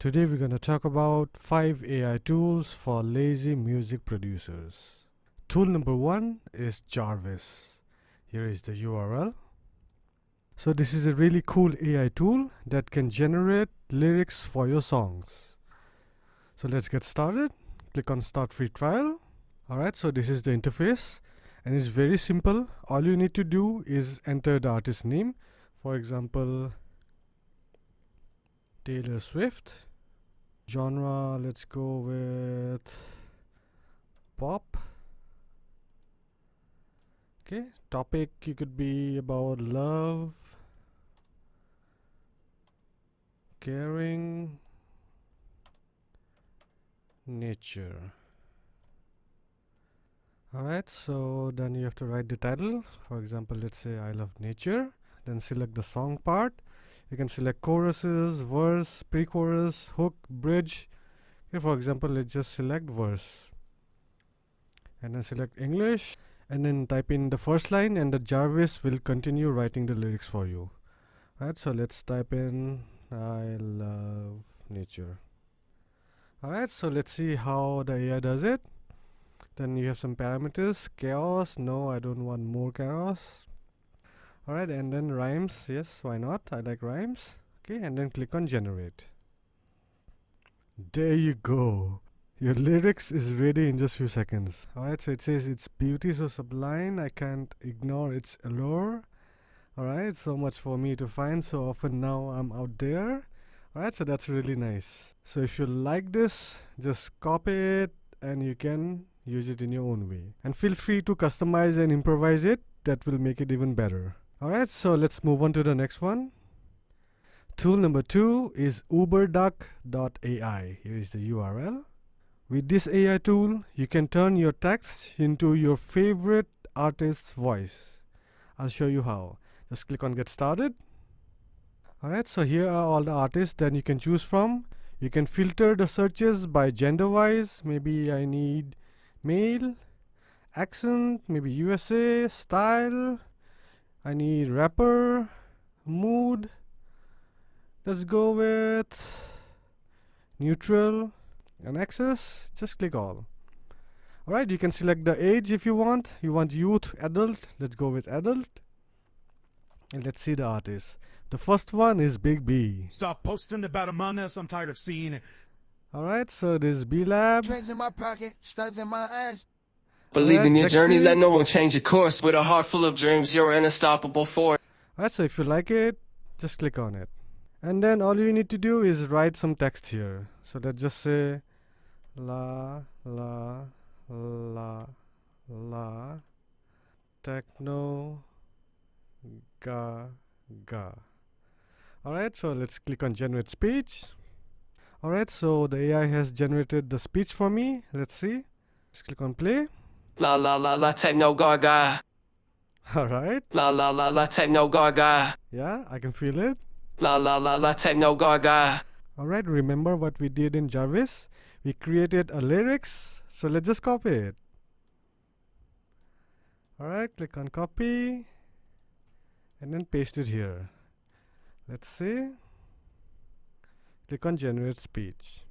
Today we're going to talk about 5 AI tools for lazy music producers. Tool number 1 is Jarvis. Here is the URL. So this is a really cool AI tool that can generate lyrics for your songs. So let's get started. Click on Start Free Trial. Alright, so this is the interface and it's very simple. All you need to do is enter the artist name. For example, Taylor Swift. Genre, let's go with pop. Okay, topic, you could be about love, caring, nature. Alright, so then you have to write the title. For example, let's say I love nature. Then select the song part. You can select choruses, verse, pre-chorus, hook, bridge. Okay, for example, let's just select verse. And then select English. And then type in the first line and the Jarvis will continue writing the lyrics for you. Alright, so let's type in I love nature. Alright, so let's see how the AI does it. Then you have some parameters. Chaos, no, I don't want more chaos. Alright, and then rhymes, yes, why not? I like rhymes. Okay, and then click on generate. There you go. Your lyrics is ready in just few seconds. Alright, so it says its beauty so sublime, I can't ignore its allure. Alright, so much for me to find, so often now I'm out there. Alright, so that's really nice. So if you like this, just copy it and you can use it in your own way. And feel free to customize and improvise it, that will make it even better. Alright, so let's move on to the next one. Tool number 2 is UberDuckA. Here is the URL. With this AI tool, you can turn your text into your favorite artist's voice. I'll show you how. Just click on Get Started. Alright, so here are all the artists that you can choose from. You can filter the searches by gender-wise. Maybe I need male, accent, maybe USA, style. I need rapper, mood. Let's go with neutral and access. Just click all. Alright, you can select the age if you want. You want youth, adult. Let's go with adult. And let's see the artist. The first one is Big B. Stop posting about Among Us. I'm tired of seeing it. Alright, so this is B Lab. Trends in my pocket, studs in my ass. Believe in your journey, Sexy. let no one change your course. With a heart full of dreams, you're an unstoppable force. Alright, so if you like it, just click on it. And then all you need to do is write some text here. So let's just say la la la la techno ga ga. Alright, so let's click on generate speech. Alright, so the AI has generated the speech for me. Let's see. Let's click on play. La la la la techno gaga. Alright. La la la la techno gaga. Yeah, I can feel it. La la la la techno gaga. Alright, remember what we did in Jarvis? We created a lyrics. So let's just copy it. Alright, click on copy. And then paste it here. Let's see. Click on generate speech.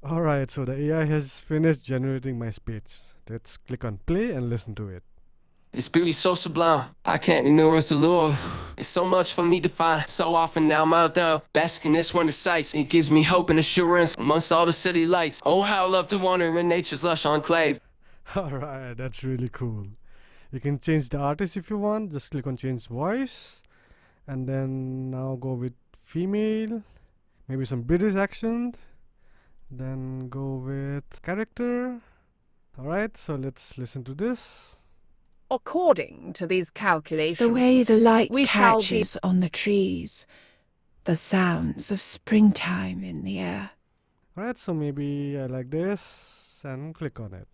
Alright, so the AI has finished generating my speech. Let's click on play and listen to it. It's beauty so sublime, I can't ignore its allure. It's so much for me to find. So often now I'm out there, basking this wonder sights. It gives me hope and assurance amongst all the city lights. Oh, how I love to wander in nature's lush enclave. Alright, that's really cool. You can change the artist if you want. Just click on change voice. And then now go with female. Maybe some British accent. Then go with character. Alright, so let's listen to this. According to these calculations, The way the light we shall be catches on the trees, the sounds of springtime in the air. Alright, so maybe I like this and click on it.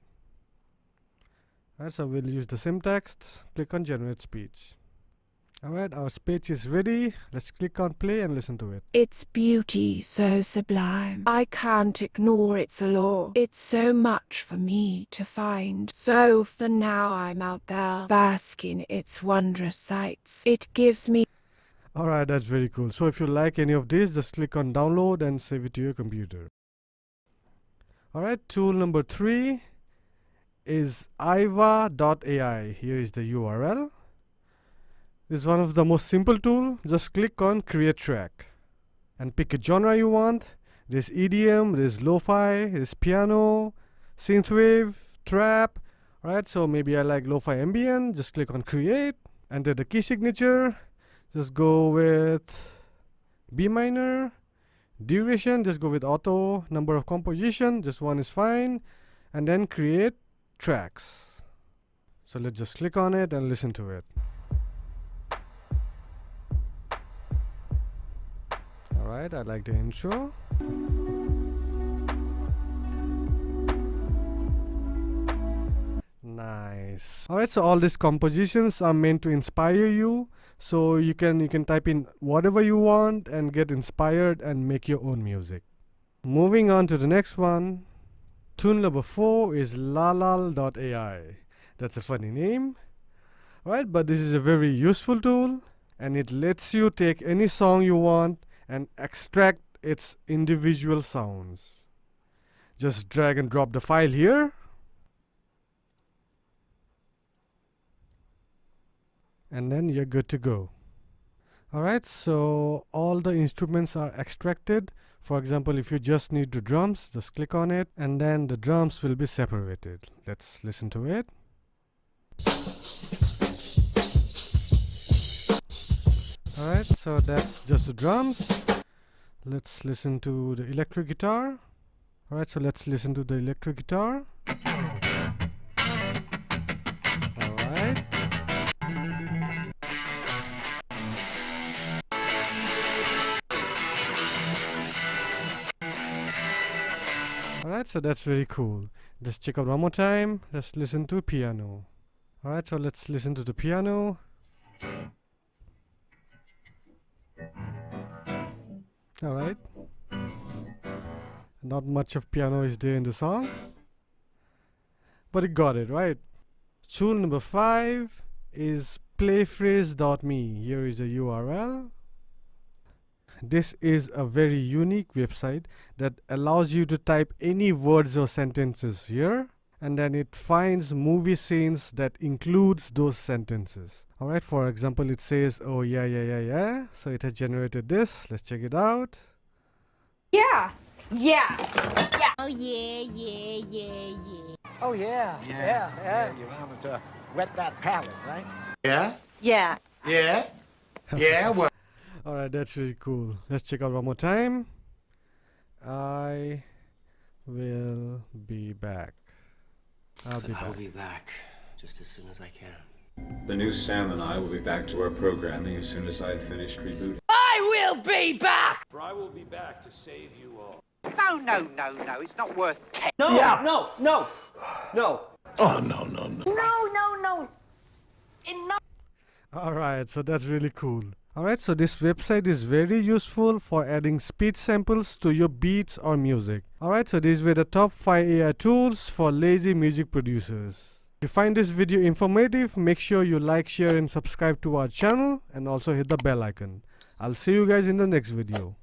Alright, so we'll use the same text. Click on generate speech. Alright, our speech is ready. Let's click on play and listen to it. Its beauty so sublime, I can't ignore its allure. It's so much for me to find. So for now I'm out there, bask in its wondrous sights. It gives me Alright, that's very cool. So if you like any of these, just click on download and save it to your computer. Alright, tool number 3 is iva.ai. Here is the URL. This is one of the most simple tool. Just click on create track and pick a genre you want. There's EDM, there's lo-fi, there's piano, synthwave, trap. Alright, so maybe I like lo-fi ambient. Just click on create, enter the key signature. Just go with B minor. Duration, just go with auto. Number of composition, just one is fine. And then create tracks. So let's just click on it and listen to it. Alright, I like the intro. Nice. Alright, so all these compositions are meant to inspire you. So you can type in whatever you want and get inspired and make your own music. Moving on to the next one. Tool number 4 is lalal.ai. That's a funny name. Alright, but this is a very useful tool and it lets you take any song you want and extract its individual sounds. Just drag and drop the file here. And then you're good to go. Alright, so all the instruments are extracted. For example, if you just need the drums, just click on it and then the drums will be separated. Let's listen to it. Alright, so that's just the drums. Let's listen to the electric guitar. Alright, so let's listen to the electric guitar. Alright. Alright, so that's very cool. Just check out one more time. Let's listen to piano. Alright, so let's listen to the piano. Alright. Not much of piano is there in the song. But it got it, right? Tool number 5 is playphrase.me. Here is the URL. This is a very unique website that allows you to type any words or sentences here and then it finds movie scenes that includes those sentences. Alright, for example, it says, oh yeah, yeah, yeah, yeah. So it has generated this. Let's check it out. Yeah. Yeah. Yeah. Oh yeah, yeah, yeah, yeah. Oh yeah. Yeah. You wanted to wet that palate, right? Yeah? Yeah. Yeah? Yeah, what? Alright, that's really cool. Let's check out one more time. I will be back. I'll be back just as soon as I can. The new Sam and I will be back to our programming as soon as I've finished rebooting. I will be back. For I will be back to save you all. No. It's not worth 10. No, no. Oh, no. No. Enough. Alright, so that's really cool. Alright, so this website is very useful for adding speech samples to your beats or music. Alright, so these were the top 5 AI tools for lazy music producers. If you find this video informative, make sure you like, share and subscribe to our channel and also hit the bell icon. I'll see you guys in the next video.